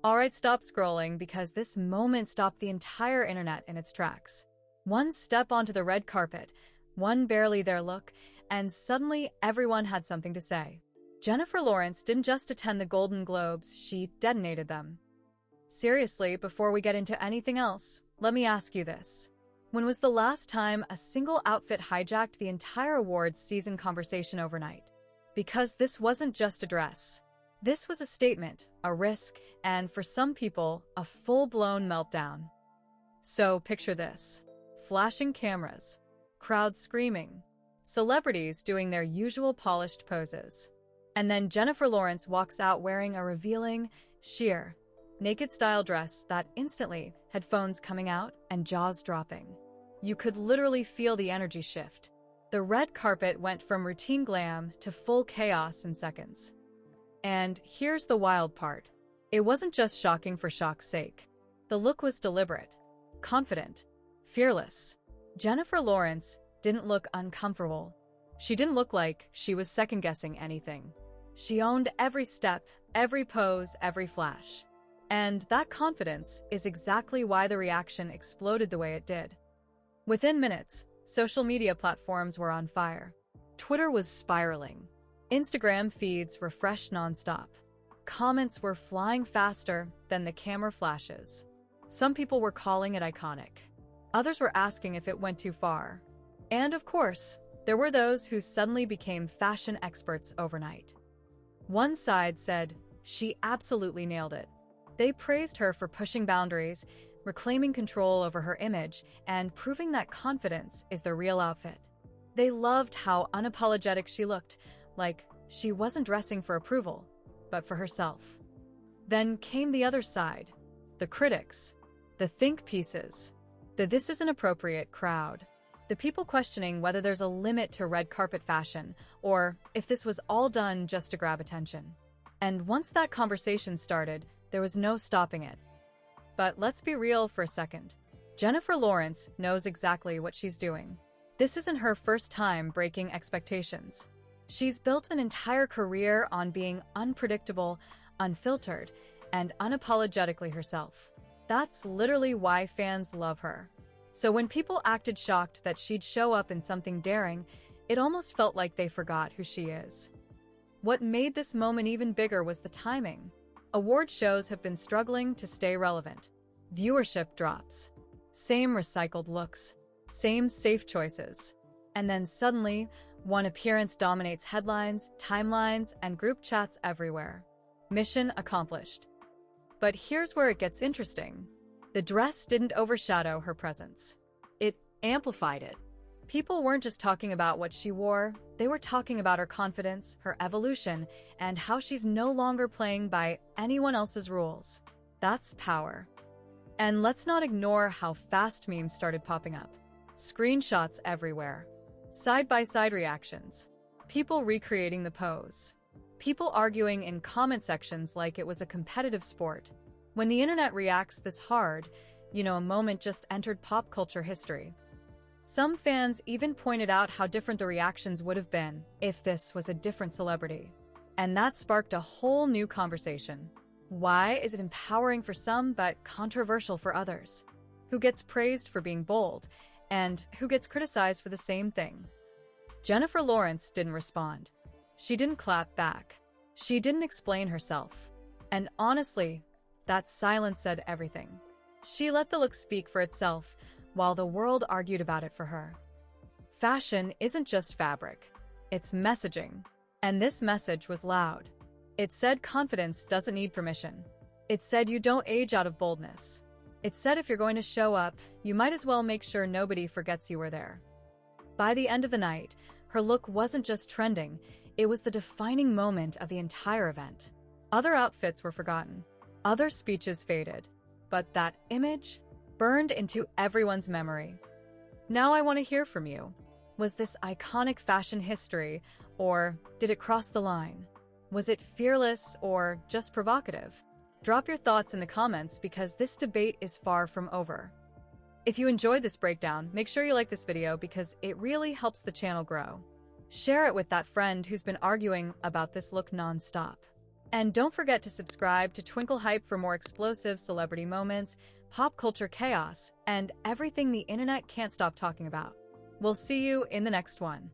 Alright, stop scrolling because this moment stopped the entire internet in its tracks. One step onto the red carpet, one barely there look, and suddenly everyone had something to say. Jennifer Lawrence didn't just attend the Golden Globes, she detonated them. Seriously, before we get into anything else, let me ask you this. When was the last time a single outfit hijacked the entire awards season conversation overnight? Because this wasn't just a dress. This was a statement, a risk, and for some people, a full-blown meltdown. So picture this. Flashing cameras, crowds screaming, celebrities doing their usual polished poses. And then Jennifer Lawrence walks out wearing a revealing, sheer, naked-style dress that instantly, headphones coming out and jaws dropping. You could literally feel the energy shift. The red carpet went from routine glam to full chaos in seconds. And here's the wild part. It wasn't just shocking for shock's sake. The look was deliberate, confident, fearless. Jennifer Lawrence didn't look uncomfortable. She didn't look like she was second-guessing anything. She owned every step, every pose, every flash. And that confidence is exactly why the reaction exploded the way it did. Within minutes, social media platforms were on fire. Twitter was spiraling. Instagram feeds refreshed nonstop. Comments were flying faster than the camera flashes. Some people were calling it iconic. Others were asking if it went too far. And of course, there were those who suddenly became fashion experts overnight. One side said, she absolutely nailed it. They praised her for pushing boundaries, reclaiming control over her image, and proving that confidence is the real outfit. They loved how unapologetic she looked, like she wasn't dressing for approval, but for herself. Then came the other side, the critics, the think pieces, the this isn't appropriate crowd, the people questioning whether there's a limit to red carpet fashion or if this was all done just to grab attention. And once that conversation started, there was no stopping it. But let's be real for a second. Jennifer Lawrence knows exactly what she's doing. This isn't her first time breaking expectations. She's built an entire career on being unpredictable, unfiltered, and unapologetically herself. That's literally why fans love her. So when people acted shocked that she'd show up in something daring, it almost felt like they forgot who she is. What made this moment even bigger was the timing. Award shows have been struggling to stay relevant. Viewership drops. Same recycled looks. Same safe choices. And then suddenly, one appearance dominates headlines, timelines, and group chats everywhere. Mission accomplished. But here's where it gets interesting. The dress didn't overshadow her presence. It amplified it. People weren't just talking about what she wore, they were talking about her confidence, her evolution, and how she's no longer playing by anyone else's rules. That's power. And let's not ignore how fast memes started popping up. Screenshots everywhere. Side-by-side reactions. People recreating the pose. People arguing in comment sections like it was a competitive sport. When the internet reacts this hard, a moment just entered pop culture history. Some fans even pointed out how different the reactions would have been if this was a different celebrity. And that sparked a whole new conversation. Why is it empowering for some but controversial for others? Who gets praised for being bold, and who gets criticized for the same thing? Jennifer Lawrence didn't respond. She didn't clap back. She didn't explain herself. And honestly, that silence said everything. She let the look speak for itself, while the world argued about it for her. Fashion isn't just fabric. It's messaging. And this message was loud. It said confidence doesn't need permission. It said you don't age out of boldness. It said if you're going to show up, you might as well make sure nobody forgets you were there. By the end of the night, her look wasn't just trending, it was the defining moment of the entire event. Other outfits were forgotten. Other speeches faded. But that image burned into everyone's memory. Now I want to hear from you. Was this iconic fashion history, or did it cross the line? Was it fearless or just provocative? Drop your thoughts in the comments because this debate is far from over. If you enjoyed this breakdown, make sure you like this video because it really helps the channel grow. Share it with that friend who's been arguing about this look non-stop. And don't forget to subscribe to Twinkle Hype for more explosive celebrity moments, pop culture chaos, and everything the internet can't stop talking about. We'll see you in the next one.